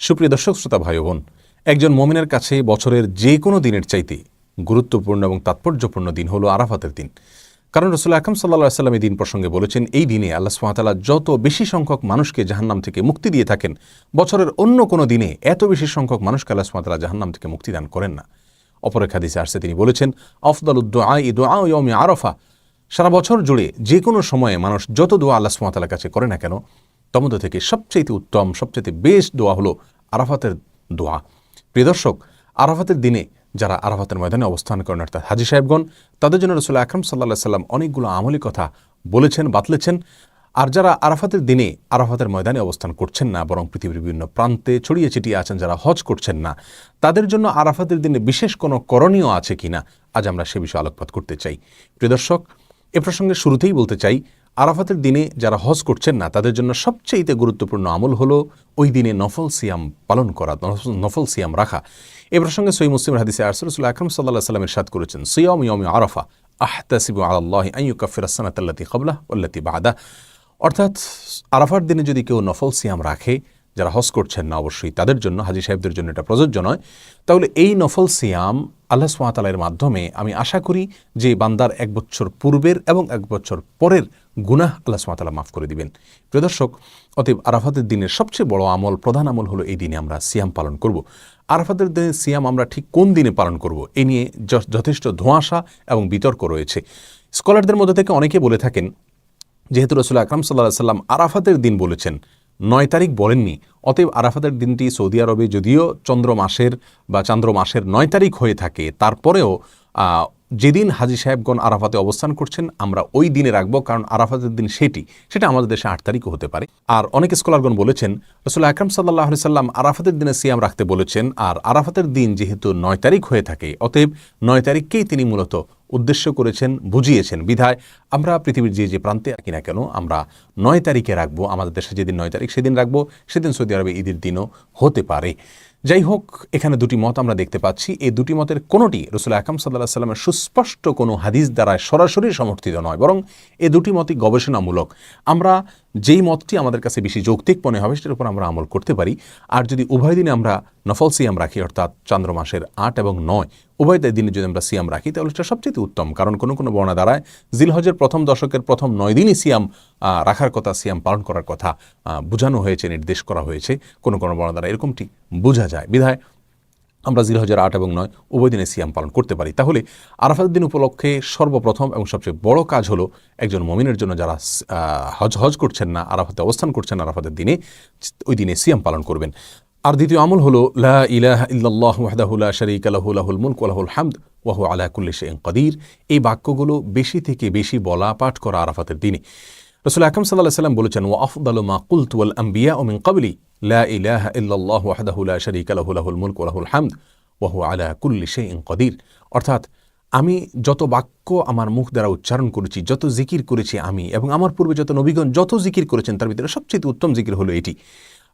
সুপ্রিয় দর্শক শ্রোতা ভাই বোন, একজন মুমিনের কাছে বছরের যে কোনো দিনের চাইতে গুরুত্বপূর্ণ এবং তাৎপর্যপূর্ণ দিন হলো আরাফাতের দিন। কারণ রাসূলুল্লাহ আকরাম সাল্লাল্লাহু আলাইহি ওয়াসাল্লাম এই দিন প্রসঙ্গে বলেছেন, এই দিনে আল্লাহ সুবহানাহু ওয়া তাআলা যত বেশি সংখ্যক মানুষকে জাহান্নাম থেকে মুক্তি দিয়ে থাকেন, বছরের অন্য কোনো দিনে এত বেশি সংখ্যক মানুষকে আল্লাহ সুবহানাহু ওয়া তাআলা জাহান্নাম থেকে মুক্তি দান করেন না। অপর এক হাদিসে আসছে, তিনি বলেছেন, আফদালুদ দুআই দুআউ ইয়াউমি আরাফা। সারা বছর জুড়ে যে কোনো সময়ে মানুষ যত দোয়া আল্লাহ সুবহানাহু ওয়া তাআলার কাছে করে না কেন, তমধ্য থেকে সবচেয়ে উত্তম, সবচেয়ে বেস্ট দোয়া হলো আরাফাতের দোয়া। প্রিয় দর্শক, আরাফাতের দিনে যারা আরাফাতের ময়দানে অবস্থান করেন, অর্থাৎ হাজী সাহেবগণ, তাদের জন্য রাসূলুল্লাহ আকরাম সাল্লাল্লাহু আলাইহি ওয়াসাল্লাম অনেকগুলো আমলি কথা বলেছেন, বাতলেছেন। আর যারা আরাফাতের দিনে আরাফাতের ময়দানে অবস্থান করছেন না, বরং পৃথিবীর বিভিন্ন প্রান্তে ছড়িয়ে ছিটিয়ে আছেন, যারা হজ করছেন না, তাদের জন্য আরাফাতের দিনে বিশেষ কোনো করণীয় আছে কিনা, আজ আমরা সে বিষয়ে আলোকপাত করতে চাই। প্রিয় দর্শক, এ প্রসঙ্গে শুরুতেই বলতে চাই, আরাফাতের দিনে যারা হজ করছেন না, তাদের জন্য সবচেয়ে গুরুত্বপূর্ণ আমল হলো ওই দিনে নফল সিয়াম পালন করা, নফল সিয়াম রাখা। এ প্রসঙ্গে সহিহ মুসলিমের হাদিসে রাসূলুল্লাহ আকরাম সাল্লাল্লাহু আলাইহি ওয়াসাল্লাম ইরশাদ করেছেন, সিয়াম ইয়াউমি আরাফা আহতাসিবু আলাল্লাহি আন ইউকাফিরা আস-সানাতা আল্লাতী ক্বাবলাহু ওয়াল্লাতী বা'দাহু। অর্থাৎ আরাফার দিনে যদি কেউ নফল সিয়াম রাখে, যারা হজ করছেন না অবশ্যই তাদের জন্য, হাজী সাহেবদের জন্য এটা প্রযোজ্য নয়, তাহলে এই নফল সিয়াম আল্লাহ সুবহানাহু ওয়া তাআলার মাধ্যমে আমি আশা করি যে বান্দার 1 বছর পূর্বের এবং 1 বছর পরের গুনাহ আল্লাহ সুবহানাহু ওয়া তাআলা মাফ করে দিবেন। প্রিয় দর্শক, অতএব আরাফাতের দিনের সবচেয়ে বড় আমল, প্রধান আমল হলো এই দিনে আমরা সিয়াম পালন করব। আরাফাতের দিনে সিয়াম আমরা ঠিক কোন দিনে পালন করব, এ নিয়ে যথেষ্ট ধোঁয়াশা এবং বিতর্ক রয়েছে। স্কলারদের মধ্যে থেকে অনেকে বলে থাকেন, যেহেতু রাসূলুল্লাহ আকরাম সাল্লাল্লাহু আলাইহি ওয়াসাল্লাম আরাফাতের দিন বলেছেন, 9 তারিখ বলেননি, অতএব আরাফাতের দিনটি সৌদি আরবে যদিও চন্দ্র মাসের 9 তারিখ হয়ে থাকে, তারপরেও যেদিন হাজী সাহেবগণ আরাফাতে অবস্থান করছেন আমরা ওই দিনে রাখবো, কারণ আরাফাতের দিন সেটা আমাদের দেশে 8 তারিখও হতে পারে। আর অনেক স্কলারগণ বলেছেন, রাসূলুল্লাহ আকরাম সাল্লাল্লাহু আলাইহি ওয়াসাল্লাম আরাফাতের দিনে সিয়াম রাখতে বলেছেন, আর আরাফাতের দিন যেহেতু 9 তারিখ হয়ে থাকে, অতএব 9 তারিখকেই তিনি মূলত উদ্দেশ্য করেছেন, বুঝিয়েছেন। বিধায় আমরা পৃথিবীর যে প্রান্তে আছি না কেন, আমরা 9 তারিখে রাখবো। আমাদের দেশে যেদিন 9 তারিখ সেদিন রাখবো, সেদিন সৌদি আরবে ঈদের দিনও হতে পারে। যাই হোক, এখানে দুটি মত আমরা দেখতে পাচ্ছি। এই দুটি মতের কোনোটি রাসূলুল্লাহ আকরাম সাল্লাল্লাহু আলাইহি ওয়াসাল্লামের সুস্পষ্ট কোনো হাদিস দ্বারা সরাসরি সমর্থিত নয়, বরং এই দুটি মতই গবেষণামূলক। আমরা যেই মতটি আমাদের কাছে বেশি যৌক্তিক মনে হবে সেটার উপর আমরা আমল করতে পারি। আর যদি উভয় দিনে আমরা নফল সিয়াম রাখি, অর্থাৎ চন্দ্র মাসের 8 এবং 9 উভয় দিনে যদি আমরা সিয়াম রাখি, তাহলে সেটা সবচেয়ে উত্তম। কারণ কোনো বর্ণনা দ্বারায় জিলহজের প্রথম দশকের প্রথম 9 দিনই সিয়াম রাখার কথা, সিয়াম পালন করার কথা বোঝানো হয়েছে, নির্দেশ করা হয়েছে। কোনো বর্ণনা দ্বারা এরকমটি বোঝা যায়। বিধায় আমরা জিলহজের 8 এবং 9 উভয় দিনে সিয়াম পালন করতে পারি। তাহলে আরাফাতের দিন উপলক্ষে সর্বপ্রথম এবং সবচেয়ে বড় কাজ হলো একজন মুমিনের জন্য যারা হজ করছেন না, আরাফাতে অবস্থান করছেন আরাফাতের দিনে, ওই দিনে সিয়াম পালন করবেন। আর দ্বিতীয় আমল হলো লা ইলাহা ইল্লাল্লাহু ওয়াহদাহু লা শারীকা লাহু লাহুল মুলকু ওয়া লাহুল হামদ ওয়া হুয়া আলা কুল্লি শাইইন কাদির। এই বাক্যগুলো বেশি থেকে বেশি বলা, পাঠ করা আরাফাতের দিনে। রাসূলুল্লাহ আকরাম সাল্লাল্লাহু আলাইহি ওয়াসাল্লাম বলেছেন, ওয়া আফদালু মা কুলতু ওয়াল আম্বিয়াউ মিন ক্বাবলি লা ইলাহা ইল্লাল্লাহু ওয়াহদাহু লা শারীকা লাহু লাহুল মুলকু ওয়া লাহুল হামদ ওয়া হুয়া আলা কুল্লি শাইইন কাদির। অর্থাৎ আমি যত বাক্য আমার মুখ দ্বারা উচ্চারণ করেছি, যত জিকির করেছি আমি, এবং আমার পূর্বে যত নবীগণ যত জিকির করেছেন, তার ভিতরে সবচেয়ে উত্তম জিকির হলো এটি।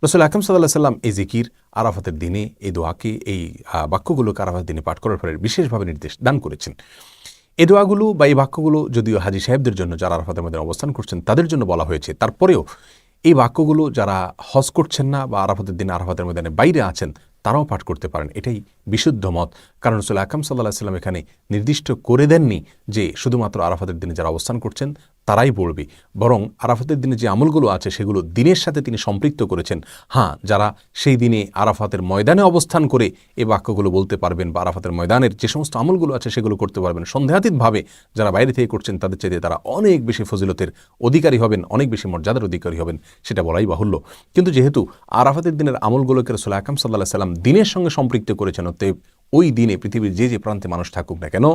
রাসূলুল্লাহ আকরাম সাল্লাল্লাহু আলাইহি ওয়াসাল্লাম এই জিকির আরাফাতের দিনে, এই দোয়াকে, এই বাক্যগুলোকে আরাফাতের দিনে পাঠ করার পরে বিশেষভাবে নির্দেশ দান করেছেন। এই দোয়াগুলো বা এই বাক্যগুলো যদিও হাজী সাহেবদের জন্য, যারা আরাফাতের মধ্যে অবস্থান করছেন তাদের জন্য বলা হয়েছে, তারপরেও এই বাক্যগুলো যারা হজ করছেন না বা আরাফাতের দিনে আরাফাতের ময়দানে বাইরে আছেন তারাও পাঠ করতে পারেন। এটাই বিশুদ্ধ মত। কারণ রাসূলুল্লাহ আকরাম সাল্লাল্লাহু আলাইহি ওয়াসাল্লাম এখানে নির্দিষ্ট করে দেননি যে শুধুমাত্র আরাফাতের দিনে যারা অবস্থান করছেন তারাই পড়বে, বরং আরাফাতের দিনে যে আমলগুলো আছে সেগুলো দিনের সাথে তিনি সম্পৃক্ত করেছেন। হ্যাঁ, যারা সেই দিনে আরাফাতের ময়দানে অবস্থান করে এই বাক্যগুলো বলতে পারবেন বা আরাফাতের ময়দানের যে সমস্ত আমলগুলো আছে সেগুলো করতে পারবেন, সন্দেহাতীতভাবে যারা বাইরে থেকে করছেন তাদের চাইতে তারা অনেক বেশি ফজিলতের অধিকারী হবেন, অনেক বেশি মর্যাদার অধিকারী হবেন, সেটা বলাই বাহুল্য। কিন্তু যেহেতু আরাফাতের দিনের আমলগুলোকে রাসূলুল্লাহ আকরাম সাল্লাল্লাহু আলাইহি ওয়াসাল্লাম দিনের সঙ্গে সম্পৃক্ত করেছেন, অতএব ওই দিনে পৃথিবীর যে প্রান্তে মানুষ থাকুক না কেন,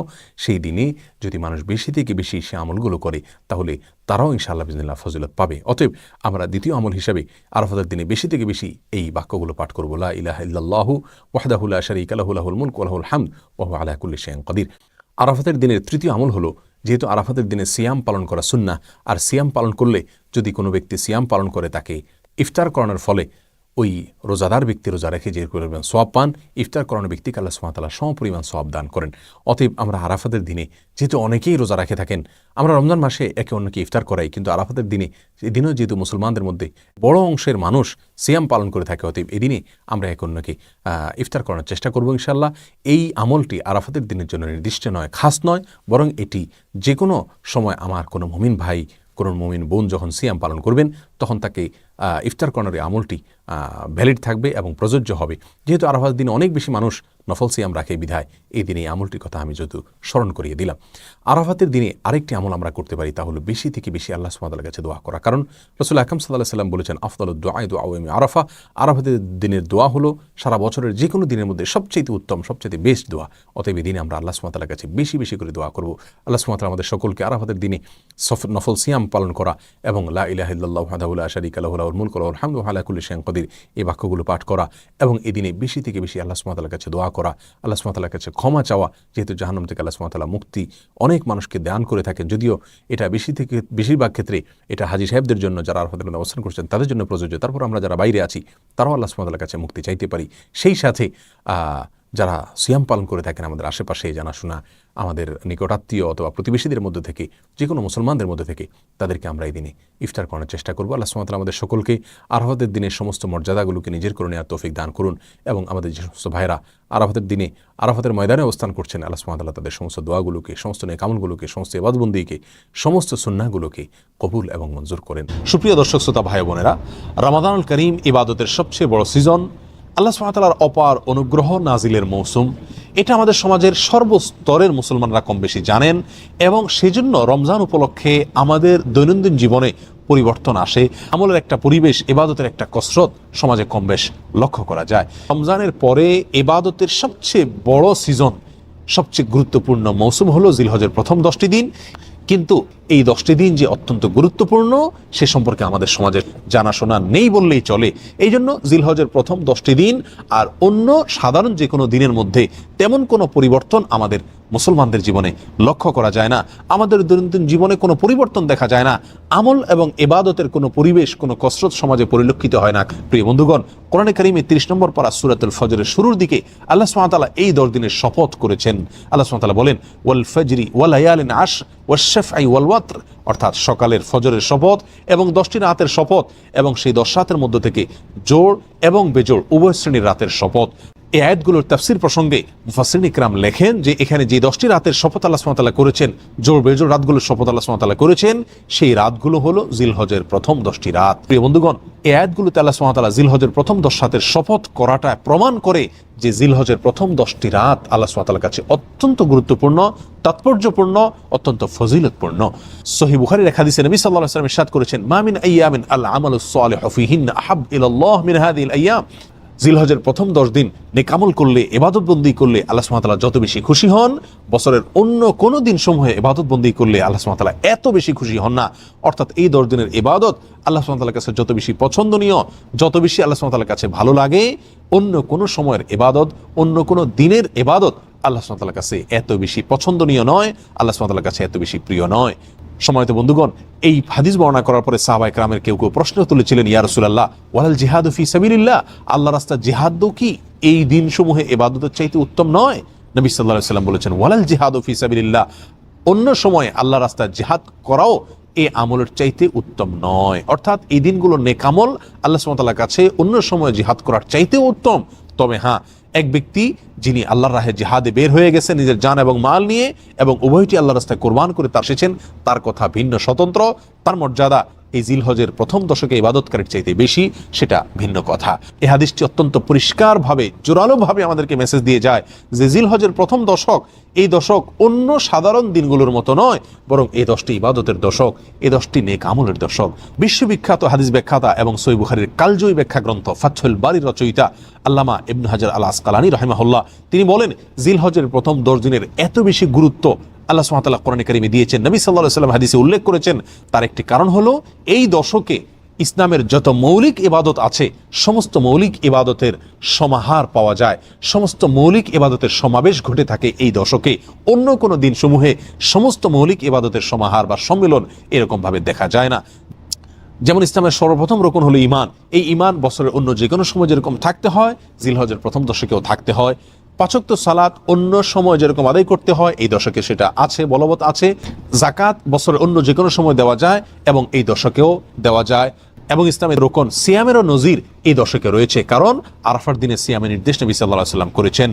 সেই দিনে যদি মানুষ বেশি থেকে বেশি সে আমলগুলো করে, তাহলে তারাও ইনশাআল্লাহ বিইজনিল্লাহ ফজিলত পাবে। অতএব আমরা দ্বিতীয় আমল হিসাবে আরাফাতের দিনে বেশি থেকে বেশি এই বাক্যগুলো পাঠ করব, লা ইলাহা ইল্লাল্লাহু ওয়াহদাহু লা শারীকা লাহু লাহুল মুলকু ওয়া লাহুল হামদ ওয়া হুয়া আলা কুল্লি শাইইন কাদির। আরাফাতের দিনের তৃতীয় আমল হলো, যেহেতু আরাফাতের দিনে সিয়াম পালন করা সুন্নাহ, আর সিয়াম পালন করলে যদি কোনো ব্যক্তি সিয়াম পালন করে তাকে ইফতার করানোর ফলে ওই রোজাদার ব্যক্তি রোজা রেখে যে পরিমাণ সওয়াব পান, ইফতার করানো ব্যক্তিকে আল্লাহ সুবহানাহু ওয়া তাআলা সমপরিমাণ সওয়াব দান করেন। অতএব আমরা আরাফাতের দিনে, যেহেতু অনেকেই রোজা রাখে থাকেন, আমরা রমজান মাসে একে অন্যকে ইফতার করাই, কিন্তু আরাফাতের দিনে, এদিনেও যেহেতু মুসলমানদের মধ্যে বড় অংশের মানুষ সিয়াম পালন করে থাকে, অতএব এদিনে আমরা একে অন্যকে ইফতার করানোর চেষ্টা করব ইনশাআল্লাহ। এই আমলটি আরাফাতের দিনের জন্য নির্দিষ্ট নয়, খাস নয়, বরং এটি যে কোনো সময় আমার কোনো মুমিন ভাই, কোনো মুমিন বোন যখন সিয়াম পালন করবেন, তখন তাকে ইফতার করানোর এই আমলটি ভ্যালিড থাকবে এবং প্রযোজ্য হবে। যেহেতু আরাফাতের দিনে অনেক বেশি মানুষ নফল সিয়াম রাখে বিধায় এই দিনে এই আমলটির কথা আমি যদিও স্মরণ করিয়ে দিলাম। আরাফাতের দিনে আরেকটি আমল আমরা করতে পারি, তা হলো বেশি থেকে বেশি আল্লাহ সুবহানাহু ওয়া তাআলার কাছে দোয়া করা। কারণ রাসূল আকরাম সাল্লাল্লাহু আলাইহি ওয়াসাল্লাম বলেছেন, আফদালুদ দুআ দুআ ইয়াউমি আরাফা। আরাফাতের দিনের দোয়া হলো সারা বছরের যে কোনো দিনের মধ্যে সবচেয়ে উত্তম, সবচেয়ে বেস্ট দোয়া। অতএব এই দিনে আমরা আল্লাহ সুবহানাহু ওয়া তাআলার কাছে বেশি বেশি করে দোয়া করব। আল্লাহ সুবহানাহু ওয়া তাআলা আমাদের সকলকে আরাফাতের দিনে নফল সিয়াম পালন করা এবং লা ইলাহা ইল্লাল্লাহু ওয়াহদাহু লা শারীকা লাহু লাহুল মুলকু ওয়া লাহুল হামদু ওয়া আলা কুল্লি শাইইন কাদির, এই বাক্যগুলো পাঠ করা এবং এই দিনে বেশি থেকে বেশি আল্লাহ সুবহানাহু ওয়া তাআলার কাছে দোয়া করা, আল্লাহ সুবহানাহু ওয়া তাআলার কাছে ক্ষমা চাওয়া। যেহেতু জাহান্নাম থেকে আল্লাহ সুবহানাহু ওয়া তাআলা মুক্তি অনেক মানুষকে দান করে থাকেন, যদিও এটা বেশিরভাগ ক্ষেত্রে এটা হাজী সাহেবদের জন্য, যারা আরাফাতের মধ্যে অবস্থান করছেন তাদের জন্য প্রযোজ্য। তারপর আমরা যারা বাইরে আছি তারাও আল্লাহ সুবহানাহু ওয়া তাআলার কাছে মুক্তি চাইতে পারি। সেই সাথে যারা সিয়াম পালন করে থাকেন আমাদের আশেপাশে জানাশোনা, আমাদের নিকটাত্মীয় অথবা প্রতিবেশীদের মধ্যে থেকে, যে কোনো মুসলমানদের মধ্যে থেকে তাদেরকে আমরা এই দিনে ইফতার করার চেষ্টা করবো। আল্লাহ সুবহানাহু ওয়া তাআলা আমাদের সকলকে আরাফাতের দিনের সমস্ত মর্যাদাগুলোকে নিজের করে নেওয়ার তৌফিক দান করুন এবং আমাদের যে সমস্ত ভাইরা আরাফাতের দিনে আরাফাতের ময়দানে অবস্থান করছেন, আল্লাহ সুবহানাহু ওয়া তাআলা তাদের সমস্ত দোয়াগুলোকে, সমস্ত নেক আমলগুলোকে, সমস্ত ইবাদতবন্দিকে, সমস্ত সুন্নাহগুলোকে কবুল এবং মঞ্জুর করেন। সুপ্রিয় দর্শক শ্রোতা ভাই বোনেরা, রমাদানুল করিম ইবাদতের সবচেয়ে বড় সিজন, আল্লাহ সুবহানাহু ওয়া তাআলার অপার অনুগ্রহ নাজিলের মৌসুম। এটা আমাদের সমাজের সর্বস্তরের মুসলমানরা কম বেশি জানেন এবং সেজন্য রমজান উপলক্ষে আমাদের দৈনন্দিন জীবনে পরিবর্তন আসে। আমলের একটা পরিবেশ, ইবাদতের একটা কসরত সমাজে কম বেশ লক্ষ্য করা যায়। রমজানের পরে ইবাদতের সবচেয়ে বড় সিজন, সবচেয়ে গুরুত্বপূর্ণ মৌসুম হলো জিলহজের প্রথম 10টি দিন। কিন্তু এই 10টি দিন যে অত্যন্ত গুরুত্বপূর্ণ সে সম্পর্কে আমাদের সমাজের জানাশোনা নেই বললেই চলে। এই জন্য জিলহজের প্রথম 10টি দিন আর অন্য সাধারণ যে কোনো দিনের মধ্যে তেমন কোনো পরিবর্তন আমাদের মুসলমানদের জীবনে লক্ষ্য করা যায় না। আমাদের দৈনন্দিন জীবনে কোনো পরিবর্তন দেখা যায় না। আমল এবং ইবাদতের কোনো পরিবেশ, কোনো কসরত সমাজে পরিলক্ষিত হয় না। প্রিয় বন্ধুগণ, কোরআনে কারিমে 30 নম্বর পারা সূরাতুল ফজরের শুরুর দিকে আল্লাহ সুবহানাহু ওয়া তাআলা এই 10 দিনের শপথ করেছেন। আল্লাহ সুবহানাহু ওয়া তাআলা বলেন, ওয়াল ফজরি ওয়া লায়ালিন আশর ওয়াশ শাফঈ ওয়াল ওয়াতর, অর্থাৎ সকালের ফজরের শপথ এবং 10টি রাতের শপথ এবং সেই 10 রাতের মধ্য থেকে জোড় এবং বেজোড় উভয় শ্রেণীর রাতের শপথ। এই আয়াতগুলোর তাফসীর প্রসঙ্গে মুফাসসিরিন ইকরাম লেখেন যে এখানে যে 10টি রাতের শপথ আল্লাহ সুবহানাহু ওয়া তাআলা করেছেন, জোড় বেজোড় রাতগুলোর শপথ আল্লাহ সুবহানাহু ওয়া তাআলা করেছেন, সেই রাতগুলো হলো জিলহজের প্রথম 10টি রাত। প্রিয় বন্ধুগণ, এই আয়াতগুলোতে আল্লাহ সুবহানাহু ওয়া তাআলা জিলহজের প্রথম 10 রাতের শপথ করাটা প্রমাণ করে যে জিলহজের প্রথম 10টি রাত আল্লাহ সুবহানাহু ওয়া তাআলার কাছে অত্যন্ত গুরুত্বপূর্ণ, তাৎপর্যপূর্ণ, অত্যন্ত ফজিলতপূর্ণ। সহিহ বুখারীর এক হাদিসে নবী সাল্লাল্লাহু আলাইহি ওয়াসাল্লাম ইরশাদ করেছেন, মা মিন আইয়ামিন আল আমালুস সালিহু ফীহিন্না আহাব ইলাল্লাহ মিন হাযিহিল আইয়াম। জিলহজের প্রথম 10 দিন নেক আমল করলে, ইবাদত বন্দি করলে আল্লাহ সুবহানাহু ওয়া তাআলা যত বেশি খুশি হন, বছরের অন্য কোনো দিন সমূহে ইবাদত বন্দি করলে আল্লাহ সুবহানাহু ওয়া তাআলা এত বেশি খুশি হন না। অর্থাৎ এই 10 দিনের ইবাদত আল্লাহ সুবহানাহু ওয়া তাআলার কাছে যত বেশি পছন্দনীয়, যত বেশি আল্লাহ সুবহানাহু ওয়া তাআলার কাছে ভালো লাগে, অন্য কোনো সময়ের ইবাদত, অন্য কোনো দিনের ইবাদত আল্লাহ সুবহানাহু ওয়া তাআলার কাছে এত বেশি পছন্দনীয় নয়, আল্লাহ সুবহানাহু ওয়া তাআলার কাছে এত বেশি প্রিয় নয়। সম্মানিত বন্ধুগণ, এই হাদিস বর্ণনা করার পরে সাহাবায়ে কেরামের কেউ কেউ প্রশ্ন তুলেছিলেন, ইয়া রাসূলুল্লাহ ওয়ালাল জিহাদু ফি সাবিলিল্লাহ, আল্লাহর রাস্তায় জিহাদও কি এই দিনসমূহে ইবাদতের চাইতে উত্তম নয়? নবী সাল্লাল্লাহু আলাইহি ওয়াসাল্লাম বলেছেন, ওয়ালাল জিহাদু ফি সাবিলিল্লাহ, অন্য সময় আল্লাহর রাস্তায় জিহাদ করাও এই আমলের চাইতে উত্তম নয়। অর্থাৎ এই দিনগুলো নেক আমল আল্লাহ সুবহানাহু ওয়া তাআলার কাছে অন্য সময় জিহাদ করার চাইতেও উত্তম। তবে হ্যাঁ, এক ব্যক্তি যিনি আল্লাহর রাহে জিহাদে বের হয়ে গেছেন নিজের জান এবং মাল নিয়ে এবং উভয়টি আল্লাহর রাস্তায় কোরবান করে তার এসেছেন, তার কথা ভিন্ন, স্বতন্ত্র। তার মর্যাদা এই জিলহজের প্রথম দশকে ইবাদতকারীর চাইতে বেশি, সেটা ভিন্ন কথা। এই হাদিসটি অত্যন্ত পরিষ্কারভাবে, জোরালোভাবে আমাদেরকে মেসেজ দিয়ে যায় যে জিলহজের প্রথম দশক, এই দশক অন্য সাধারণ দিনগুলোর মতো নয়, বরং এই 10টি ইবাদতের দশক, এই 10টি নেক আমলের দশক। বিশ্ববিখ্যাত হাদিস ব্যাখ্যাতা এবং সহিহ বুখারীর কালজয়ী ব্যাখ্যা গ্রন্থ ফাথহুল বারীর রচয়িতা আল্লামা ইবনে হাজার আল আসকালানী রাহিমাহুল্লাহ তিনি বলেন, জিলহজের প্রথম 10 দিনের এত বেশি গুরুত্ব আল্লাহ সুবহানাহু ওয়া তাআলা কোরআনে কারিমে দিয়েছেন, নবী সাল্লাল্লাহু আলাইহি ওয়াসাল্লাম হাদিসে উল্লেখ করেছেন। তার একটি কারণ হলো এই দশকে ইসলামের যত মৌলিক ইবাদত আছে, সমস্ত মৌলিক ইবাদতের সমাহার পাওয়া যায়, সমস্ত মৌলিক ইবাদতের সমাবেশ ঘটে থাকে এই দশকে। অন্য কোনো দিন সমূহে সমস্ত মৌলিক ইবাদতের সমাহার বা সম্মিলন এরকম ভাবে দেখা যায় না। যেমন ইসলামের সর্বপ্রথম রকম হলো ঈমান। এই ঈমান বছরের অন্য যে কোনো সময় যেরকম থাকতে হয়, জিলহজের প্রথম দশকেও থাকতে হয়। 5 ওয়াক্ত সালাত অন্য সময় যেরকম আদায় করতে হয়, এই দশকে সেটা আছে, বলবৎ আছে। যাকাত বছরের অন্য যে কোনো সময় দেওয়া যায় এবং এই দশকেও দেওয়া যায়। এবং ইসলামের রোকন সিয়ামেরও নজির এই দশকে রয়েছে, কারণ আরাফার দিনে সিয়ামের নির্দেশ নবী সাল্লাল্লাহু আলাইহি ওয়াসাল্লাম করেছেন।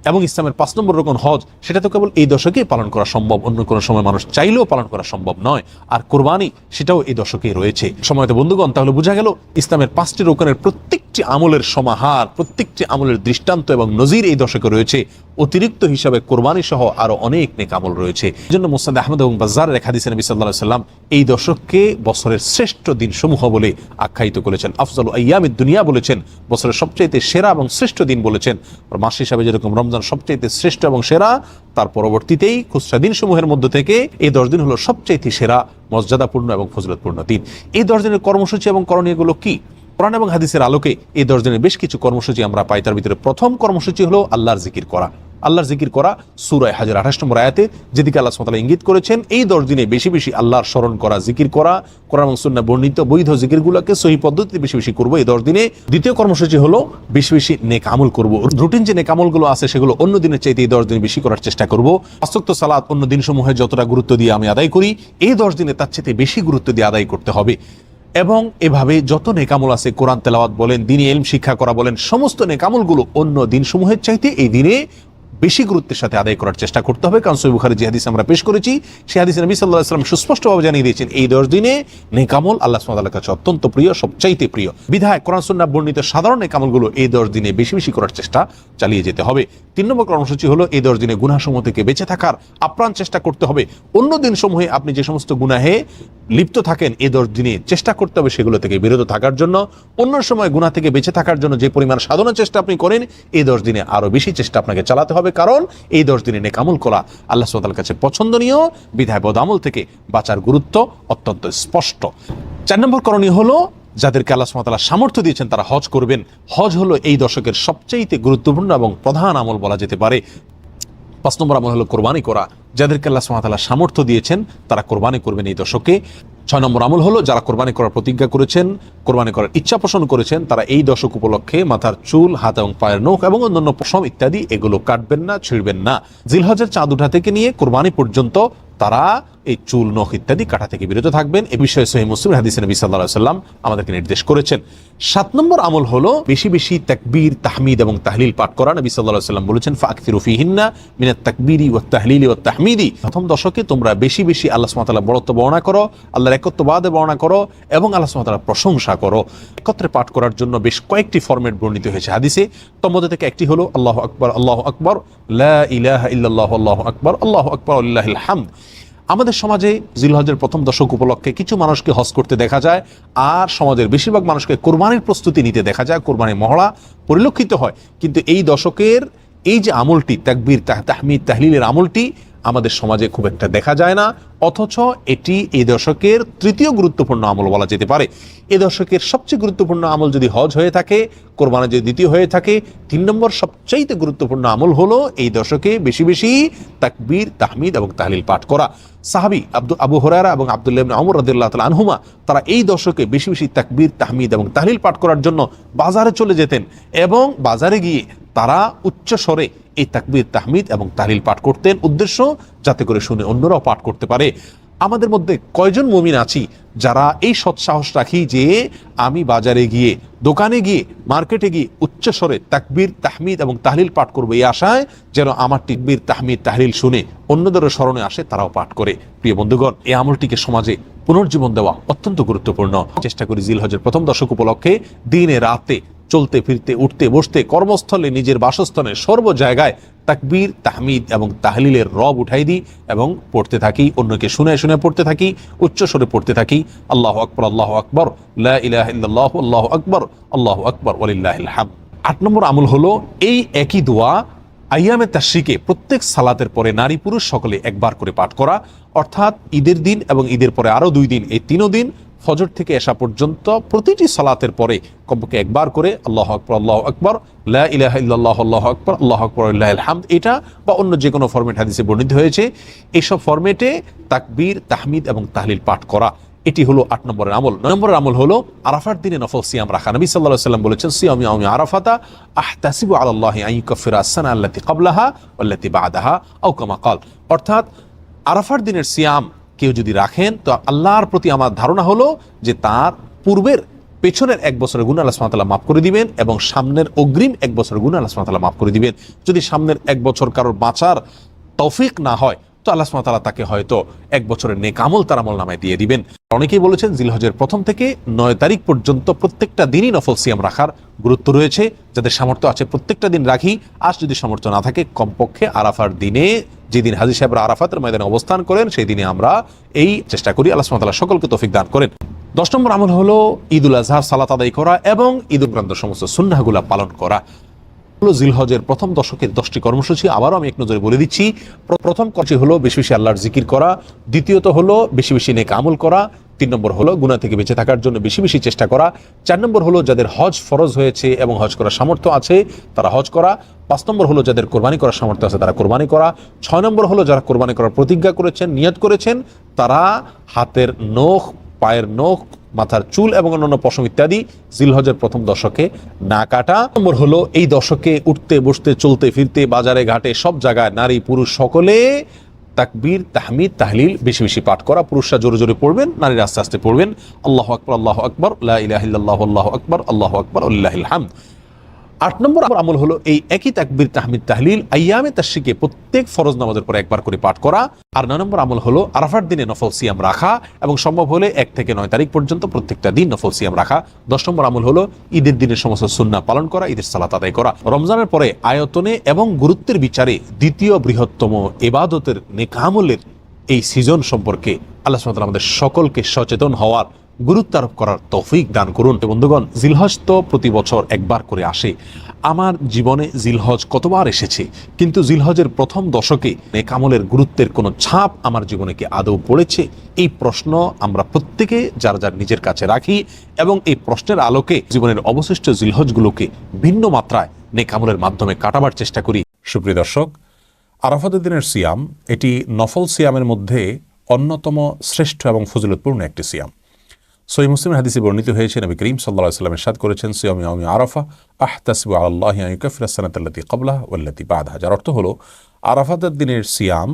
এবং ইসলামের 5 নম্বর রকম হজ, সেটা তো কেবল এই দশকেই পালন করা সম্ভব, অন্য কোনো সময় মানুষ চাইলেও পালন করা সম্ভব নয়। আর কোরবানি, সেটাও এই দশকেই রয়েছে। সময়ত বন্ধুগণ, তাহলে বোঝা গেল ইসলামের 5টি রোকনের প্রত্যেকটি আমলের সমাহার, প্রত্যেকটি আমলের দৃষ্টান্ত এবং নজির এই দশকে রয়েছে। অতিরিক্ত হিসাবে কোরবানি সহ আরো অনেক নেক আমল রয়েছে। এই জন্য মুসনাদ আহমদ এবং বাজ্জারের এক হাদিসে নবী সাল্লাল্লাহু আলাইহি ওয়াসাল্লাম এই দশককে বছরের শ্রেষ্ঠ দিনসমূহ বলে আখ্যায়িত করেছেন। আফজালু আইয়ামিদ দুনিয়া বলেছেন, বছরের সবচাইতে সেরা এবং শ্রেষ্ঠ দিন বলেছেন। মাস হিসাবে যেরকম রমজান সবচাইতে শ্রেষ্ঠ এবং সেরা, তার পরবর্তীতেই খুচরা দিনসমূহের মধ্য থেকে এই 10 দিন হলো সবচাইতে সেরা, মর্যাদাপূর্ণ এবং ফজিলতপূর্ণ দিন। এই 10 দিনের কর্মসূচি এবং করণীয়গুলো কি? কোরআন এবং হাদিসের আলোকে এই 10 দিনের বেশ কিছু কর্মসূচি আমরা পাই। তার ভিতরে প্রথম কর্মসূচি হলো আল্লাহর জিকির করা। আল্লাহর জিকির করা সূরা হাজর 28 নম্বর আয়াতে যেদিকে আল্লাহ সুবহানাহু ওয়া তাআলা ইঙ্গিত করেছেন, এই 10 দিনে বেশি বেশি আল্লাহর স্মরণ করা, জিকির করা, কোরআন এবং সুন্নাহ বর্ণিত বৈধ জিকিরগুলোকে সহি পদ্ধতিতে বেশি বেশি করব এই 10 দিনে। দ্বিতীয় কর্মসূচি হলো বেশি বেশি নেক আমল করব। রুটিন যে নেক আমলগুলো আছে সেগুলো অন্য দিনের চাইতে এই 10 দিনে বেশি করার চেষ্টা করব। 5 ওয়াক্ত সালাত অন্য দিনসমূহে যতটা গুরুত্ব দিয়ে আমি আদায় করি, এই 10 দিনে তার চাইতে বেশি গুরুত্ব দিয়ে আদায় করতে হবে। এবং এভাবে যত নেকামল আছে, কোরআন তেলাওয়াত বলেন, দ্বীনি ইলম শিক্ষা করা বলেন, সমস্ত নেকামলগুলো অন্য দিনসমূহের চাইতে এই দিনে বেশি গুরুত্বের সাথে আদায় করার চেষ্টা করতে হবে। কারণ সহিহ বুখারী যে হাদিস আমরা পেশ করেছি, সেই হাদিসে নবী সাল্লাল্লাহু আলাইহি ওয়াসাল্লাম সুস্পষ্টভাবে জানিয়ে দিয়েছেন, এই 10 দিনে নেকামল আল্লাহ সুবহানাহু ওয়া তাআলার কাছে অত্যন্ত প্রিয়, সবচাইতে প্রিয়। বিধায় কোরআন সুন্নাহ বর্ণিত সাধারণ নেকামলগুলো এই 10 দিনে বেশি বেশি করার চেষ্টা চালিয়ে যেতে হবে। 3 নম্বর কর্মসূচি হলো এই 10 দিনে গুনাহসমূহ থেকে বেঁচে থাকার আপ্রাণ চেষ্টা করতে হবে। অন্য দিন সমূহে আপনি যে সমস্ত গুনাহে লিপ্ত থাকেন, এই 10 দিনে চেষ্টা করতে হবে সেগুলো থেকে বিরত থাকার জন্য। অন্য সময় গুনাহ থেকে বেঁচে থাকার জন্য যে পরিমাণ সাধনার চেষ্টা আপনি করেন, এই 10 দিনে আরো বেশি চেষ্টা আপনাকে চালাতে হবে, কারণ এই 10 দিনে নেক আমল করা আল্লাহ সুবহানাহু ওয়া তাআলার কাছে পছন্দনীয়। বিধায় বদ আমল থেকে বাঁচার গুরুত্ব অত্যন্ত স্পষ্ট। 4 নম্বর করণীয় হলো, যাদেরকে আল্লাহ সুবহানাহু ওয়া তাআলা সামর্থ্য দিয়েছেন তারা হজ করবেন। হজ হলো এই দশকের সবচেয়ে গুরুত্বপূর্ণ এবং প্রধান আমল বলা যেতে পারে। 5 নম্বর আমল হলো কোরবানি করা। যাদেরকে আল্লাহ সুবহানাহু ওয়া তাআলা সামর্থ্য দিয়েছেন তারা কোরবানি করবেন এই দশকে। 6 নম্বর আমল হলো, যারা কোরবানি করার প্রতিজ্ঞা করেছেন, কোরবানি করার ইচ্ছা পোষণ করেছেন, তারা এই দশক উপলক্ষে মাথার চুল, হাত এবং পায়ের নখ এবং অন্যান্য পশম ইত্যাদি এগুলো কাটবেন না, ছিঁড়বেন না। জিলহজের চাঁদ ওঠা থেকে নিয়ে কোরবানি পর্যন্ত তারা এই চুল, নখ ইত্যাদি কাটা থেকে বিরত থাকবেন। এ বিষয়ে সহিহ মুসলিম হাদিসে নবী সাল্লাল্লাহু আলাইহি ওয়াসাল্লাম আমাদেরকে নির্দেশ করেছেন। 7 নম্বর আমল হলো বেশি বেশি তাকবীর, তাহমিদ এবং তাহলিল পাঠ করা। নবী সাল্লাল্লাহু আলাইহি ওয়াসাল্লাম বলেছেন, ফাকসিরু ফিহিন্না মিনাত তাকবীরি ওয়াত তাহলিলি ওয়াত তাহমিদি। প্রথম দশকে তোমরা বেশি বেশি আল্লাহ সুবহানাহু ওয়া তাআলার বড়ত্ব বর্ণনা করো, আল্লাহর একত্ববাদ বর্ণনা করো এবং আল্লাহ সুবহানাহু ওয়া তাআলার প্রশংসা করো। একত্রে পাঠ করার জন্য বেশ কয়েকটি ফরম্যাট বর্ণিত হয়েছে হাদিসে। তোর মধ্যে থেকে একটি হলো আল্লাহু আকবার, আল্লাহু আকবার, লা ইলাহা ইল্লাল্লাহ, আল্লাহু আকবার, আল্লাহু আকবার, লিল্লাহিল হামদ। আমাদের সমাজে জিলহজের প্রথম দশক উপলক্ষে কিছু মানুষকে হজ করতে দেখা যায়, আর সমাজের বেশিরভাগ মানুষকে কোরবানির প্রস্তুতি নিতে দেখা যায়, কোরবানির মহড়া পরিলক্ষিত হয়। কিন্তু এই দশকের এই যে আমলটি, তাকবীর, তাহমিদ, তাহলিলের আমলটি আমাদের সমাজে খুব একটা দেখা যায় না, অথচ এটি এই দশকের তৃতীয় গুরুত্বপূর্ণ আমল বলা যেতে পারে। এ দশকের সবচেয়ে গুরুত্বপূর্ণ আমল যদি হজ হয়ে থাকে, কোরবানি যদি দ্বিতীয় হয়ে থাকে, 3 নম্বর সবচাইতে গুরুত্বপূর্ণ আমল হলো এই দশকে বেশি বেশি তাকবীর, তাহমিদ এবং তাহলিল পাঠ করা। সাহাবী আবু হুরায়রা এবং আব্দুল্লাহ ইবনে ওমর রাদিয়াল্লাহু তাআলা আনহুমা তারা এই দশকে বেশি বেশি তাকবীর, তাহমিদ এবং তাহলিল পাঠ করার জন্য বাজারে চলে যেতেন এবং বাজারে গিয়ে তারা উচ্চ স্বরে এই তাকবীর, তাহমিদ এবং তাহলিল পাঠ করতেন, উদ্দেশ্য যাতে করে শুনে অন্যরাও পাঠ করতে পারে। আমাদের মধ্যে কয়জন মুমিন আছি যারা এই সৎসাহস রাখি যে আমি বাজারে গিয়ে, দোকানে গিয়ে, মার্কেটে গিয়ে উচ্চ স্বরে তাকবীর, তাহমিদ এবং তাহলিল পাঠ করবো, এই আশায় যেন আমার তাকবীর, তাহমিদ, তাহলিল শুনে অন্যদেরও স্মরণে আসে, তারাও পাঠ করে। প্রিয় বন্ধুগণ, এই আমলটিকে সমাজে পুনর্জীবন দেওয়া অত্যন্ত গুরুত্বপূর্ণ। চেষ্টা করি জিলহজের প্রথম দশক উপলক্ষে দিনে রাতে চলতে ফিরতে, উঠতে বসতে, কর্মস্থলে, নিজের বাসস্থানে, সর্ব জায়গায় তাকবীর, তাহমিদ এবং তাহলিলের রব উঠাই দিই এবং পড়তে থাকি, অন্যকে শুনে শুনে পড়তে থাকি, উচ্চ স্বরে পড়তে থাকি। আল্লাহু আকবার, আল্লাহু আকবার, লা ইলাহা ইল্লাল্লাহু, আল্লাহু আকবার, আল্লাহু আকবার, ওয়ালিল্লাহিল হামদ। 8 নম্বর আমল হলো এই একই দোয়া আইয়ামে তাশরিকে প্রত্যেক সালাতের পরে নারী পুরুষ সকলে একবার করে পাঠ করা, অর্থাৎ ঈদের দিন এবং ঈদের পরে আরো 2 দিন, এই 3 দিন ফজর থেকে এশা পর্যন্ত প্রতিটি সালাতের পরে কমপক্ষে একবার করে আল্লাহু আকবার, আল্লাহু আকবার, লা ইলাহা ইল্লাল্লাহ, আল্লাহু আকবার, আল্লাহু আকবার, লিল্লাহিল হামদ, এটা বা অন্য যে কোনো ফরম্যাট হাদিসে বর্ণিত হয়েছে, এইসব ফরম্যাটে তাকবীর, তাহমিদ এবং তাহলিল পাঠ করা। এটি হলো 8 নম্বরের আমল। 9 নম্বরের আমল হলো আরাফার দিনে নফল সিয়াম রাখা। নবী সাল্লাল্লাহু আলাইহি ওয়াসাল্লাম বলেছেন, সিয়ামু ইয়াউমি আরাফাতা আহতাসিবু আলাল্লাহি আন ইউকাফিরা আস-সানা আল্লাতী ক্বাবলাহা ওয়াল্লাতী বা'দাহা আও কামা ক্বাল। অর্থাৎ আরাফার দিনের সিয়াম কেউ যদি রাখেন তো আল্লাহর প্রতি আমার ধারণা হলো যে তার পূর্বের পেছনের 1 বছরের গুনাহ আল্লাহ সুবহানাহু ওয়া তাআলা মাফ করে দিবেন এবং সামনের অগ্রিম 1 বছরের গুনাহ আল্লাহ সুবহানাহু ওয়া তাআলা মাফ করে দিবেন। যদি সামনের 1 বছর কারোর বাঁচার তৌফিক না হয় তো আল্লাহ সুবহানাহু ওয়া তাআলা তাকে হয়তো 1 বছরের নেক আমল তার আমলনামায় দিয়ে দিবেন। অনেকেই বলেছেন জিলহজের 1ম থেকে 9 তারিখ পর্যন্ত প্রত্যেকটা দিনই নফল সিয়াম রাখার গুরুত্ব রয়েছে। যাদের সামর্থ্য আছে প্রত্যেকটা দিন রাখি, আর যদি সামর্থ্য না থাকে কমপক্ষে আরাফার দিনে, যেদিন হাজী সাহেবরা আরাফাতের ময়দানে অবস্থান করেন সেই দিনে আমরা এই চেষ্টা করি। আল্লাহ সুবহানাহু ওয়া তাআলা সকলকে তৌফিক দান করেন। 10 নম্বর আমল হলো ঈদুল আজহার সালাত আদায় করা এবং ঈদ উপরান্ত সমস্ত সুন্নাহগুলো পালন করা। জিলহজের 1ম দশকের 10টি কর্মসূচি আবারও আমি এক নজরে বলে দিচ্ছি। প্রথম কাজটি হলো বেশি বেশি আল্লাহর জিকির করা, দ্বিতীয়ত হলো বেশি বেশি নেক আমল করা, 3 নম্বর হলো গুনাহ থেকে বেঁচে থাকার জন্য বেশি বেশি চেষ্টা করা, 4 নম্বর হলো যাদের হজ ফরজ হয়েছে এবং হজ করার সামর্থ্য আছে তারা হজ করা, 5 নম্বর হলো যাদের কোরবানি করার সামর্থ্য আছে তারা কোরবানি করা, 6 নম্বর হলো যারা কোরবানি করার প্রতিজ্ঞা করেছেন, নিয়ত করেছেন তারা হাতের নখ, পায়ের নখ, মাথার চুল এবং অন্যান্য পশম ইত্যাদি জিলহজের 1ম দশকে না কাটা। নম্বর হলো এই দশকে উঠতে বসতে চলতে ফিরতে বাজারে ঘাটে সব জায়গায় নারী পুরুষ সকলে তাকবীর তাহমিদ তাহলিল বেশি বেশি পাঠ করা। পুরুষরা জোরে জোরে পড়বেন, নারীরা আস্তে আস্তে পড়বেন। আল্লাহু আকবার আল্লাহু আকবার লা ইলাহা ইল্লাল্লাহু আল্লাহু আকবার আল্লাহু আকবার ওয়ালিল্লাহিল হামদ। 8 নম্বর আমল হলো এই একই তাকবীর তাহমিদ তাহলিল আইয়ামে তাশরিকে প্রত্যেক ফরজ নামাজের পরে একবার করে পাঠ করা। আর 9 নম্বর আমল হলো আরাফার দিনে নফল সিয়াম রাখা এবং সম্ভব হলে 1 থেকে 9 তারিখ পর্যন্ত প্রত্যেকটা দিন নফল সিয়াম রাখা। 10 নম্বর আমল হলো ঈদের দিনের সমস্ত সুন্নাহ পালন করা, ঈদের সালাত আদায় করা। রমজানের পরে আয়তনে এবং গুরুত্বের বিচারে দ্বিতীয় বৃহত্তম ইবাদতের নেক আমলের এই সিজন সম্পর্কে আল্লাহ সুবহানাহু ওয়া তাআলা আমাদের সকলকে সচেতন হওয়ার, গুরুত্ব আরোপ করার তৌফিক দান করুন। বন্ধুগণ, জিলহজ তো প্রতি বছর একবার করে আসে। আমার জীবনে জিলহজ কতবার এসেছে, কিন্তু জিলহজের 1ম দশকে নেক আমলের গুরুত্বের কোনো ছাপ আমার জীবনে কি আদৌ পড়েছে? এই প্রশ্ন আমরা প্রত্যেকে যার যার নিজের কাছে রাখি এবং এই প্রশ্নের আলোকে জীবনের অবশিষ্ট জিলহজগুলোকে ভিন্ন মাত্রায় নেক আমলের মাধ্যমে কাটাবার চেষ্টা করি। সুপ্রিয় দর্শক, আরাফাতের দিনের সিয়াম এটি নফল সিয়ামের মধ্যে অন্যতম শ্রেষ্ঠ এবং ফজিলতপূর্ণ একটি সিয়াম। সহিহ মুসলিমের হাদিসে বর্ণিত হয়েছে, নবী করিম সাল্লাল্লাহু আলাইহি ওয়াসাল্লাম ইরশাদ করেছেন, সিয়ামু ইয়াউমি আরাফা আহতাসিবু আলাল্লাহি আন ইউকাফিরা আস-সানাতা আল্লাতী ক্বাবলাহা ওয়াল্লাতী বা'দাহা। যার অর্থ হলো আরাফাতের দিনের সিয়াম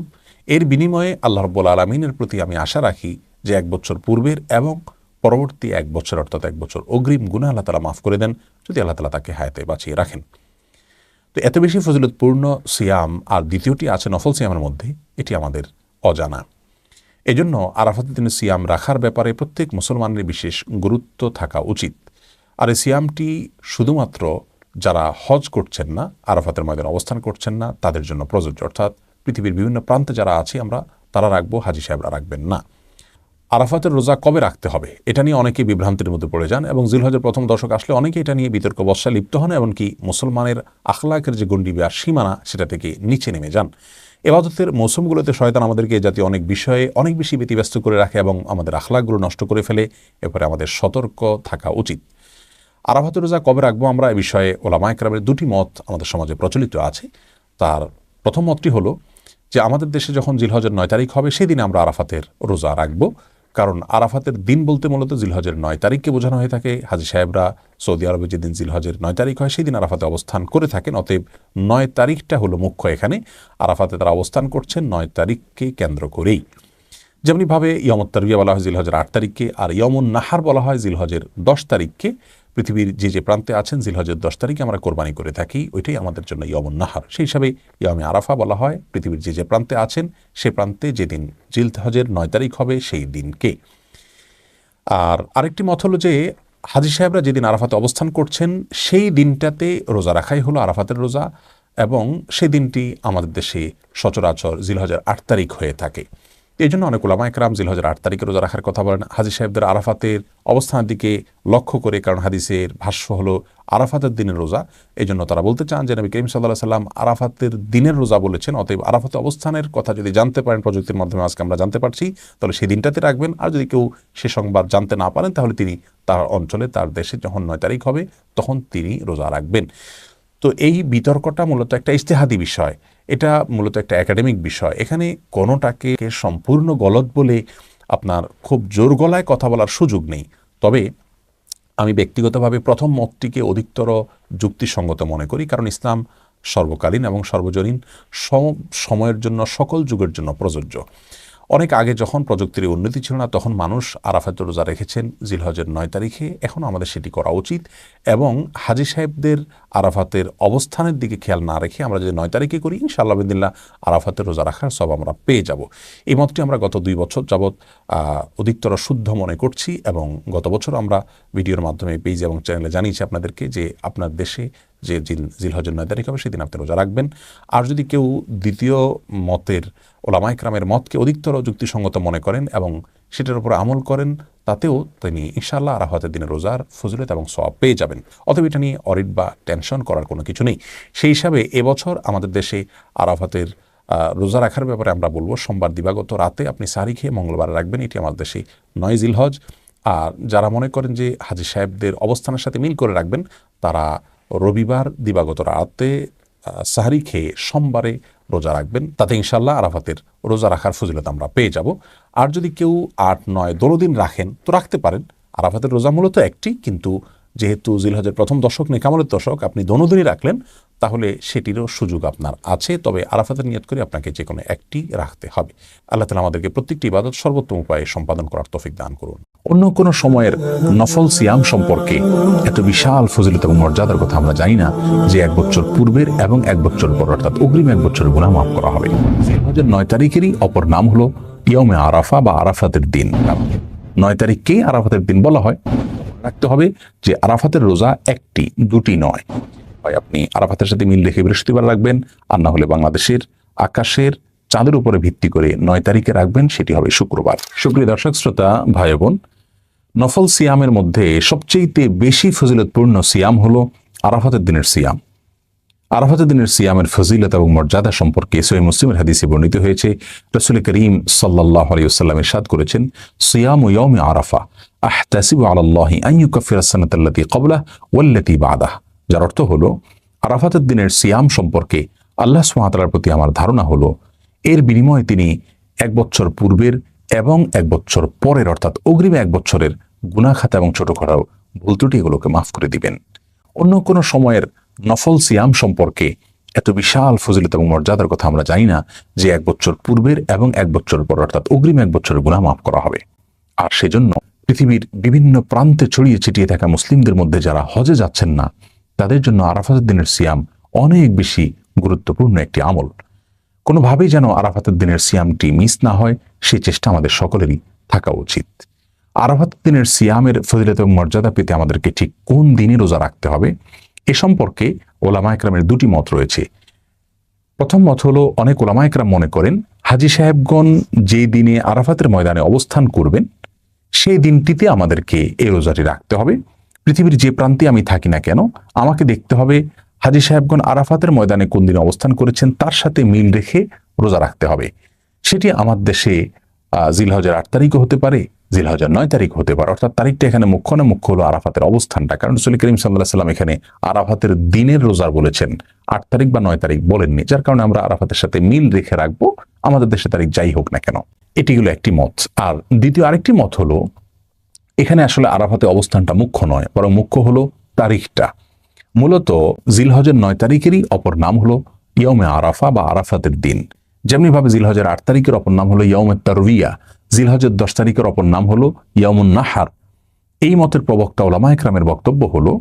এর বিনিময়ে আল্লাহ রাব্বুল আলামিনের প্রতি আমি আশা রাখি যে 1 বছর পূর্বের এবং পরবর্তী 1 বছর অর্থাৎ 1 বছর অগ্রিম গুনাহ আল্লাহ তাআলা মাফ করে দেন যদি আল্লাহ তাআলা তাকে হায়াতে বাঁচিয়ে রাখেন। তো এত বেশি ফজিলতপূর্ণ সিয়াম আর দ্বিতীয়টি আছে নফল সিয়ামের মধ্যে, এটি আমাদের অজানা। এজন্য আরাফাতের দিনে সিয়াম রাখার ব্যাপারে প্রত্যেক মুসলমানের বিশেষ গুরুত্ব থাকা উচিত। আর এই সিয়ামটি শুধুমাত্র যারা হজ করছেন না, আরাফাতের ময়দানে অবস্থান করছেন না তাদের জন্য প্রযোজ্য, অর্থাৎ পৃথিবীর বিভিন্ন প্রান্তে যারা আছি আমরা তারা রাখবো, হাজী সাহেবরা রাখবেন না। আরাফাতের রোজা কবে রাখতে হবে এটা নিয়ে অনেকেই বিভ্রান্তির মধ্যে পড়ে যান এবং জিলহজের 1ম দশক আসলে অনেকে এটা নিয়ে বিতর্ক বর্ষায় লিপ্ত হন, এমনকি মুসলমানের আখলাকের যে গণ্ডি বা সীমানা সেটা থেকে নিচে নেমে যান। ইবাদতের মৌসুমগুলোতে শয়তান আমাদেরকে জাতীয় অনেক বিষয়ে অনেক বেশি ব্যতিব্যস্ত করে রাখে এবং আমাদের আখলাকগুলো নষ্ট করে ফেলে। এরপরে আমাদের সতর্ক থাকা উচিত। আরাফাতের রোজা কবে রাখবো আমরা, এ বিষয়ে ওলামায়ে কেরামের 2টি মত আমাদের সমাজে প্রচলিত আছে। তার প্রথম মতটি হলো যে আমাদের দেশে যখন জিলহজের 9 তারিখ হবে সেদিন আমরা আরাফাতের রোজা রাখবো, কারণ আরাফাতের দিন বলতে মূলত জিলহজের 9 তারিখকে বোঝানো হয়ে থাকে। হাজী সাহেবরা সৌদি আরবে যেদিন জিলহজের 9 তারিখ হয় সেই দিন আরাফাতে অবস্থান করে থাকেন, অতএব 9 তারিখটা হলো মুখ্য এখানে। আরাফাতে তারা অবস্থান করছেন 9 তারিখকে কেন্দ্র করেই। যেমনিভাবে ইয়মুত তারবিয়া বলা হয় জিলহজের 8 তারিখকে, আর ইয়মুন নাহার বলা হয় জিলহজের 10 তারিখকে। পৃথিবীর যে প্রান্তে আছেন জিলহজের 10 তারিখে আমরা কোরবানি করে থাকি, ওইটাই আমাদের জন্য ইয়মুন নাহার। সেই হিসাবে ইয়মে আরাফা বলা হয় পৃথিবীর যে প্রান্তে আছেন সে প্রান্তে যেদিন জিলহজের 9 তারিখ হবে সেই দিনকে। আর আরেকটি মত হলো যে হাজী সাহেবরা যেদিন আরাফাতে অবস্থান করছেন সেই দিনটাতে রোজা রাখাই হলো আরাফাতের রোজা, এবং সেই দিনটি আমাদের দেশে সচরাচর জিলহজের 8 তারিখ হয়ে থাকে। এই জন্য অনেক উলামায়ে কেরাম জিলহজের 8 তারিখে রোজা রাখার কথা বলেন হাজী সাহেবদের আরাফাতের অবস্থানের দিকে লক্ষ্য করে, কারণ হাদিসের ভাষ্য হলো আরাফাতের দিনের রোজা। এই জন্য তারা বলতে চান যে নবী করিম সাল্লাল্লাহু আলাইহি ওয়াসাল্লাম আরাফাতের দিনের রোজা বলেছেন, অতএব আরাফাতে অবস্থানের কথা যদি জানতে পারেন প্রযুক্তির মাধ্যমে আজকে আমরা জানতে পারছি, তাহলে সেই দিনটাতে রাখবেন। আর যদি কেউ সে সংবাদ জানতে না পারেন তাহলে তিনি তার অঞ্চলে তার দেশে যখন 9 তারিখ হবে তখন তিনি রোজা রাখবেন। তো এই বিতর্কটা মূলত একটা ইজতিহাদি বিষয়, এটা মূলত একটা একাডেমিক বিষয়। এখানে কোনোটাকে সম্পূর্ণ গলত বলে আপনার খুব জোর গলায় কথা বলার সুযোগ নেই। তবে আমি ব্যক্তিগতভাবে প্রথম মতটিকে অধিকতর যুক্তিসঙ্গত মনে করি, কারণ ইসলাম সর্বকালীন এবং সর্বজনীন, সময়ের জন্য, সকল যুগের জন্য প্রযোজ্য। অনেক আগে যখন প্রযুক্তির উন্নতি ছিল না, তখন মানুষ আরাফাতের রোজা রেখেছেন জিলহজের 9 তারিখে। এখনও আমাদের সেটি করা উচিত, এবং হাজী সাহেবদের আরাফাতের অবস্থানের দিকে খেয়াল না রেখে আমরা যদি 9 তারিখে করি, ইনশাআল্লাহ বিদিল্লাহ আরাফাতের রোজা রাখার সব আমরা পেয়ে যাব। এই মতটি আমরা গত 2 বছর যাবৎ অধিকতর শুদ্ধ মনে করছি, এবং গত বছর আমরা ভিডিওর মাধ্যমে পেজ এবং চ্যানেলে জানিয়েছি আপনাদেরকে যে আপনার দেশে যে জিলহজের 9 তারিখ হবে সেদিন আপনি রোজা রাখবেন। আর যদি কেউ দ্বিতীয় মতের, ওলামা ইকরামের মতকে অধিকতর যুক্তিসঙ্গত মনে করেন এবং সেটার উপর আমল করেন, তাতেও তিনি ইনশাআল্লাহ আরাফাতের দিনে রোজার ফজিলত এবং সওয়াব পেয়ে যাবেন। অতএব এটা নিয়ে অরিড বা টেনশন করার কোনো কিছু নেই। সেই হিসাবে এবছর আমাদের দেশে আরাফাতের রোজা রাখার ব্যাপারে আমরা বলবো, সোমবার দিবাগত রাতে আপনি সারি খেয়ে মঙ্গলবার রাখবেন, এটি আমাদের দেশে 9 জিলহজ। আর যারা মনে করেন যে হাজী সাহেবদের অবস্থানের সাথে মিল করে রাখবেন, তারা রবিবার দিবাগত রাতে সাহারি খেয়ে সোমবারে রোজা রাখবেন, তাতে ইনশাআল্লাহ আরাফাতের রোজা রাখার ফজিলত আমরা পেয়ে যাব। আর যদি কেউ 8, 9 দোনোদিন রাখেন তো রাখতে পারেন। আরাফাতের রোজা মূলত একটি, কিন্তু যেহেতু জিলহজের প্রথম দশক নেকামলের দশক, আপনি দোনোদিনই রাখলেন, তাহলে সেটিরও সুযোগ আপনার আছে। তবে আরাফাতের নিয়ত করে আপনাকে যে কোনো একটি রাখতে হবে। আল্লাহ তাআলা আমাদেরকে প্রত্যেকটি ইবাদত সর্বোত্তম উপায়ে সম্পাদন করার তৌফিক দান করুন। অন্য কোনো সময়ের নফল সিয়াম সম্পর্কে এত বিশাল ফজিলত এবং মর্যাদার কথা আমরা জানি না যে 1 বছর পূর্বের এবং 1 বছর পর, অর্থাৎ অগ্রিম 1 বছরের গুনাহ মাফ করা হবে। জিলহজের 9 তারিখেরই অপর নাম হলো ইয়মে আরাফা বা আরাফাতের দিন। 9 তারিখকেই আরাফাতের দিন বলা হয়। রাখতে হবে যে আরাফাতের রোজা একটি, দুটি নয়। হয় আপনি আরাফাতের সাথে মিল রেখে বৃহস্পতিবার রাখবেন, আর না হলে বাংলাদেশের আকাশের চাঁদের উপরে ভিত্তি করে 9 তারিখে রাখবেন, সেটি হবে শুক্রবার। সুপ্রিয় দর্শক শ্রোতা, ভাই বোন, নফল সিয়ামের মধ্যে সবচেয়ে বেশি ফজিলতপূর্ণ সিয়াম হলো আরাফাতের দিনের সিয়াম। আরাফাতের দিনের সিয়ামের ফজিলত এবং মর্যাদা সম্পর্কে সহিহ মুসলিমের হাদিসে বর্ণিত হয়েছে। রাসূল করিম সাল্লাল্লাহু আলাইহি ওয়াসাল্লাম ইরশাদ করেছেন, সিয়ামু ইয়াউমি আরাফা আহতাসিবু আলাল্লাহি আন ইউকাফিরা আস-সানাতাল্লাতী ক্বাবলাহু ওয়াল্লাতী বা'দাহু। যার অর্থ হলো, আরাফাতের দিনের সিয়াম সম্পর্কে আল্লাহ সুবহানাহু ওয়া তাআলার প্রতি আমার ধারণা হলো, এর বিনিময়ে তিনি 1 বছর পূর্বের এবং 1 বছর পরের, অর্থাৎ অগ্রিম 1 বছরের গুনাহ খাতা এবং ছোটখাটো ভুল ত্রুটি এগুলোকে মাফ করে দিবেন। অন্য কোনো সময়ের নফল সিয়াম সম্পর্কে এত বিশাল ফজিলত এবং মর্যাদার কথা আমরা জানি না যে 1 বছর পূর্বের এবং 1 বছর পর, অর্থাৎ অগ্রিম 1 বছরের গুনাহ মাফ করা হবে। আর সেজন্য পৃথিবীর বিভিন্ন প্রান্তে ছড়িয়ে ছিটিয়ে থাকা মুসলিমদের মধ্যে যারা হজে যাচ্ছেন না, তাদের জন্য আরাফাতের দিনের সিয়াম অনেক বেশি গুরুত্বপূর্ণ একটি আমল। কোনোভাবেই যেন আরাফাতের দিনের সিয়ামটি মিস না হয়, সেই চেষ্টা আমাদের সকলেরই থাকা উচিত। আরাফাতের দিনের সিয়ামের ফজিলত এবং মর্যাদা পেতে আমাদেরকে ঠিক কোন দিনে রোজা রাখতে হবে, এ সম্পর্কে ওলামা ইকরামের 2টি মত রয়েছে। প্রথম মত হলো, অনেক ওলামা ইকরাম মনে করেন হাজী সাহেবগণ যে দিনে আরাফাতের ময়দানে অবস্থান করবেন, সেই দিনটিতে আমাদেরকে এই রোজাটি রাখতে হবে। পৃথিবীর যে প্রান্তে আমি থাকি না কেন, আমাকে দেখতে হবে হাজী সাহেবগণ আরাফাতের ময়দানে কোন দিন অবস্থান করেছেন, তার সাথে মিল রেখে রোজা রাখতে হবে। সেটি আমার দেশে জিলহজের 8 তারিখও হতে পারে, জিলহজের 9 তারিখ হতে পারে, অর্থাৎ তারিখটা এখানে মুখ্য না, মুখ্য হলো আরাফাতের অবস্থানটা। কারণ রাসূল করিম সাল্লাল্লাহু আলাইহি ওয়াসাল্লাম এখানে আরাফাতের দিনের রোজা বলেছেন, 8 তারিখ বা 9 তারিখ বলেননি, যার কারণে আমরা আরাফাতের সাথে মিল রেখে রাখবো, আমাদের দেশে তারিখ যাই হোক না কেন। এটি হলো একটি মত। আর দ্বিতীয় আরেকটি মত হলো, এখানে আসলে আরাফাতে অবস্থানটা মুখ্য নয়, বরং মুখ্য হলো তারিখটা। মূলত জিলহজের 9 তারিখেরই অপর নাম হলো ইয়মে আরাফা বা আরাফাতের দিন। যেমনিভাবে জিলহজের 8 তারিখের অপর নাম হলো ইয়মে তারবিয়া, জিলহজের 10 তারিখের অপর নাম হলো ইয়মুন নাহার। এই মতের প্রবক্তা ওলামা ইকরামের বক্তব্য হলো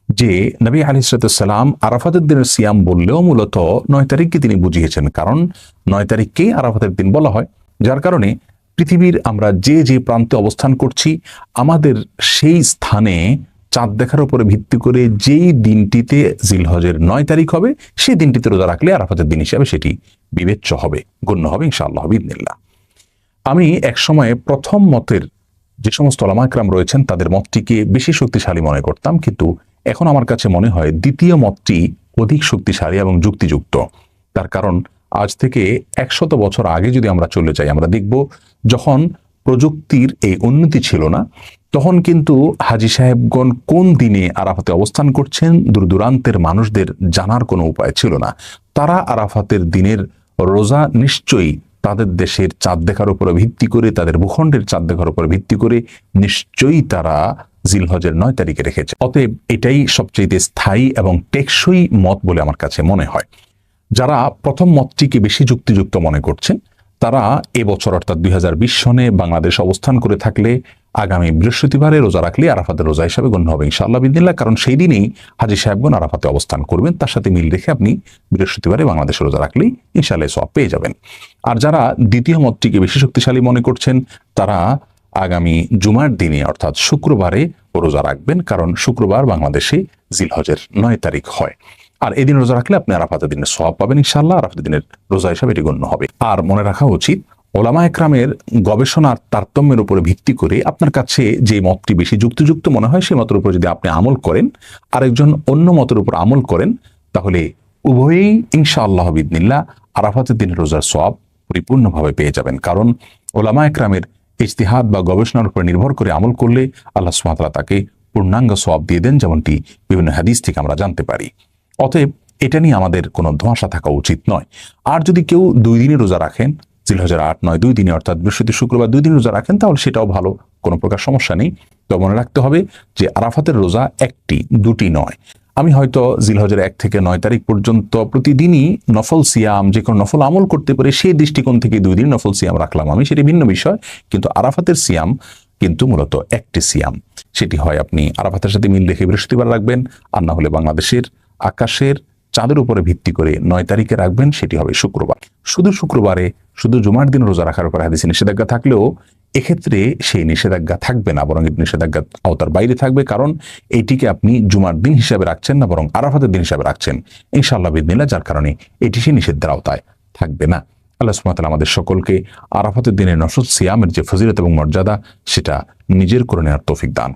যে নবী আলাইহিস সালাম আরাফাতের দিনের সিয়াম বললেও মূলত 9 তারিখকে তিনি বুঝিয়েছেন, কারণ 9 তারিখকেই আরাফাতের দিন বলা হয়। যার কারণে পৃথিবীর আমরা যে যে প্রান্তে অবস্থান করছি, আমাদের সেই স্থানে চাঁদ দেখার উপরে ভিত্তি করে যেই দিনটিতে জিলহজের 9 তারিখ হবে, সেই দিনটিতে রোজা রাখলে আরাফাতের দিন হিসাবে সেটি বিবেচ্য হবে, গণ্য হবে ইনশাআল্লাহ বিইذনিল্লাহ। আমি এক সময়ে প্রথম মতের যে সমস্ত ওলামা ইকরাম রয়েছেন তাদের মতটিকে বেশি শক্তিশালী মনে করতাম, কিন্তু এখন আমার কাছে মনে হয় দ্বিতীয় মতটি অধিক শক্তিশালী এবং যুক্তিযুক্ত। তার কারণ আজ থেকে 100 বছর আগে যদি আমরা চলে যাই, আমরা দেখব যখন প্রযুক্তির এই উন্নতি ছিল না, তখন কিন্তু হাজী সাহেবগণ কোন দিনে আরাফাতে অবস্থান করছেন দূর দূরান্তের মানুষদের জানার কোনো উপায় ছিল না। তারা আরাফাতের দিনের রোজা নিশ্চয়ই তাদের দেশের চাঁদ দেখার উপরে ভিত্তি করে, তাদের ভূখণ্ডের চাঁদ দেখার উপরে ভিত্তি করে নিশ্চয়ই তারা জিলহজের 9 তারিখে রেখেছে। অতএব এটাই সবচেয়ে স্থায়ী এবং টেকসই মত বলে আমার কাছে মনে হয়। যারা প্রথম মতটিকে বেশি যুক্তিযুক্ত মনে করছেন, তারা এবছর অর্থাৎ 2020 সনে বাংলাদেশ অবস্থান করে থাকলে আগামী বৃহস্পতিবারে রোজা রাখলে আরাফাতের রোজা হিসাবে গণ্য হবে ইনশাআল্লাহ বিদিনিল্লাহ। কারণ সেই দিনেই হাজী সাহেবগণ আরাফাতে অবস্থান করবেন, তার সাথে মিল রেখে আপনি বৃহস্পতিবারে বাংলাদেশে রোজা রাখলেই ইনশাআল্লাহ সওয়াব পেয়ে যাবেন। আর যারা দ্বিতীয় মতটিকে বেশি শক্তিশালী মনে করছেন, তারা আগামী জুমার দিনে অর্থাৎ শুক্রবারে রোজা রাখবেন, কারণ শুক্রবার বাংলাদেশে জিলহজের 9 তারিখ হয়। আর এদিন রোজা রাখলে আপনি আরাফাতের দিনের সওয়াব পাবেন ইনশাআল্লাহ, আরাফাতের দিনের রোজা হিসাবে এটি গণ্য হবে। আর মনে রাখা উচিত, ওলামা একরামের গবেষণার তারতম্যের উপরে ভিত্তি করে আপনার কাছে যে মতটি বেশি যুক্তিযুক্ত মনে হয় সেই মতের উপর যদি আপনি আমল করেন, আরেকজন অন্য মতের উপর আমল করেন, তাহলে উভয়েই ইনশাআল্লাহ বিদিনিল্লাহ আরাফাতের দিনের রোজার সওয়াব পরিপূর্ণভাবে পেয়ে যাবেন। কারণ ওলামা একরামের ইজতিহাদ বা গবেষণার উপর নির্ভর করে আমল করলে আল্লাহ সুবহানাহু ওয়া তাআলা তাকে পূর্ণাঙ্গ সওয়াব দিয়ে দেন, যেমনটি বিভিন্ন হাদিস থেকে আমরা জানতে পারি। অতএব এটা নিয়ে আমাদের কোনো ধোঁয়াশা থাকা উচিত নয়। আর যদি কেউ 2 দিনে রোজা রাখেন, জিলহজের 8, 9 2 দিনে অর্থাৎ বৃহস্পতি শুক্রবার 2 দিন রোজা রাখেন, তাহলে সেটাও ভালো, কোনো প্রকার সমস্যা নেই। তো মনে রাখতে হবে যে আরাফাতের রোজা একটি, দুটি নয়। আমি হয়তো জিলহজের 1 থেকে 9 তারিখ পর্যন্ত প্রতিদিনই নফল সিয়াম, যে কোনো নফল আমল করতে পারে, সেই দৃষ্টিকোণ থেকে 2 দিন নফল সিয়াম রাখলাম আমি, সেটি ভিন্ন বিষয়। কিন্তু আরাফাতের সিয়াম কিন্তু মূলত একটি সিয়াম, সেটি হয় আপনি আরাফাতের সাথে মিল রেখে বৃহস্পতিবার রাখবেন, আর না হলে বাংলাদেশের আকাশের চাঁদের উপরে ভিত্তি করে 9 তারিখে রাখবেন, সেটি হবে শুক্রবার। শুধু শুক্রবারে শুধু জুমার দিন রোজা রাখার উপর হাদিসে নিষেধাজ্ঞা থাকলেও এক্ষেত্রে সেই নিষেধাজ্ঞা থাকবে না, বরং এটি নিষেধাজ্ঞা আওতার বাইরে থাকবে। কারণ এইটিকে আপনি জুমার দিন হিসাবে রাখছেন না, বরং আরাফাতের দিন হিসাবে রাখছেন ইনশাআল্লাহ বিদিনিল্লাহ, যার কারণে এটি সেই নিষেধের আওতায় থাকবে না। আল্লাহ সুবহানাহু ওয়া তাআলা আমাদের সকলকে আরাফাতের দিনের নফল সিয়ামের যে ফজিলত এবং মর্যাদা, সেটা নিজের করে নেওয়ার তৌফিক দান।